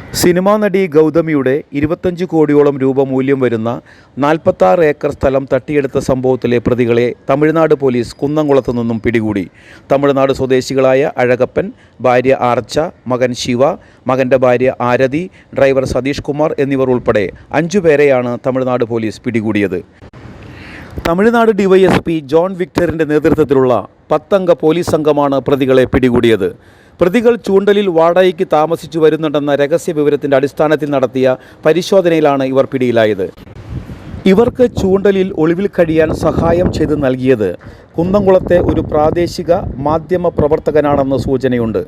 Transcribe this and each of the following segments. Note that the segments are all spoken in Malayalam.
സിനിമാ നടി ഗൗതമിയുടെ 25 കോടിയോളം രൂപ മൂല്യം വരുന്ന 46 ഏക്കർ സ്ഥലം തട്ടിയെടുത്ത സംഭവത്തിലെ പ്രതികളെ തമിഴ്നാട് പോലീസ് കുന്നംകുളത്തു നിന്നും പിടികൂടി. തമിഴ്നാട് സ്വദേശികളായ അഴകപ്പൻ, ഭാര്യ ആർച്ച, മകൻ ശിവ, മകൻ്റെ ഭാര്യ ആരതി, ഡ്രൈവർ സതീഷ് കുമാർ എന്നിവർ ഉൾപ്പെടെ 5 പേരെയാണ് തമിഴ്നാട് പോലീസ് പിടികൂടിയത്. തമിഴ്നാട് ഡിവൈഎസ്പി ജോൺ വിക്ടറിൻ്റെ നേതൃത്വത്തിലുള്ള 10 അംഗ പോലീസ് സംഘമാണ് പ്രതികളെ പിടികൂടിയത്. പ്രതികൾ ചൂണ്ടലിൽ വാടകയ്ക്ക് താമസിച്ചു വരുന്നുണ്ടെന്ന രഹസ്യ വിവരത്തിൻ്റെ അടിസ്ഥാനത്തിൽ നടത്തിയ പരിശോധനയിലാണ് ഇവർ പിടിയിലായത്. ഇവർക്ക് ചൂണ്ടലിൽ ഒളിവിൽ കഴിയാൻ സഹായം ചെയ്ത് നൽകിയത് കുന്നംകുളത്തെ ഒരു പ്രാദേശിക മാധ്യമ പ്രവർത്തകനാണെന്ന് സൂചനയുണ്ട്.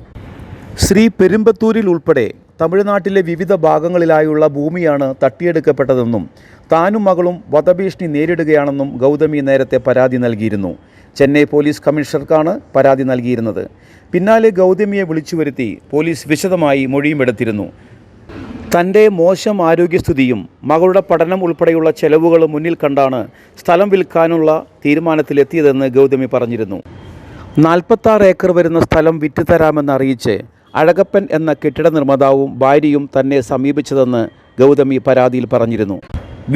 ശ്രീ പെരുമ്പത്തൂരിൽ ഉൾപ്പെടെ തമിഴ്നാട്ടിലെ വിവിധ ഭാഗങ്ങളിലായുള്ള ഭൂമിയാണ് തട്ടിയെടുക്കപ്പെട്ടതെന്നും താനും മകളും വധഭീഷണി നേരിടുകയാണെന്നും ഗൗതമി നേരത്തെ പരാതി നൽകിയിരുന്നു. ചെന്നൈ പോലീസ് കമ്മീഷണർക്കാണ് പരാതി നൽകിയിരുന്നത്. പിന്നാലെ ഗൗതമിയെ വിളിച്ചു വരുത്തി പോലീസ് വിശദമായി മൊഴിയുമെടുത്തിരുന്നു. തൻ്റെ മോശം ആരോഗ്യസ്ഥിതിയും മകളുടെ പഠനം ഉൾപ്പെടെയുള്ള ചെലവുകൾ മുന്നിൽ കണ്ടാണ് സ്ഥലം വിൽക്കാനുള്ള തീരുമാനത്തിലെത്തിയതെന്ന് ഗൗതമി പറഞ്ഞിരുന്നു. 46 ഏക്കർ വരുന്ന സ്ഥലം വിറ്റുതരാമെന്ന് അറിയിച്ച് അഴകപ്പൻ എന്ന കെട്ടിട നിർമ്മാതാവും ഭാര്യയും തന്നെ സമീപിച്ചതെന്ന് ഗൗതമി പരാതിയിൽ പറഞ്ഞിരുന്നു.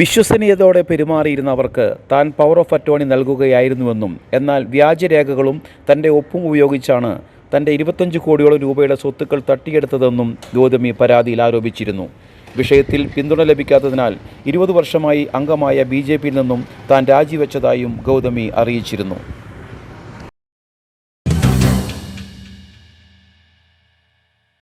വിശ്വസനീയതയോടെ പെരുമാറിയിരുന്ന അവർക്ക് താൻ പവർ ഓഫ് അറ്റോർണി നൽകുകയായിരുന്നുവെന്നും എന്നാൽ വ്യാജരേഖകളും തൻ്റെ ഒപ്പും ഉപയോഗിച്ചാണ് തൻ്റെ 25 കോടിയോളം രൂപയുടെ സ്വത്തുക്കൾ തട്ടിയെടുത്തതെന്നും ഗൗതമി പരാതിയിൽ ആരോപിച്ചിരുന്നു. വിഷയത്തിൽ പിന്തുണ ലഭിക്കാത്തതിനാൽ 20 വർഷമായി അംഗമായ BJP-യിൽ നിന്നും താൻ രാജിവെച്ചതായും ഗൗതമി അറിയിച്ചിരുന്നു.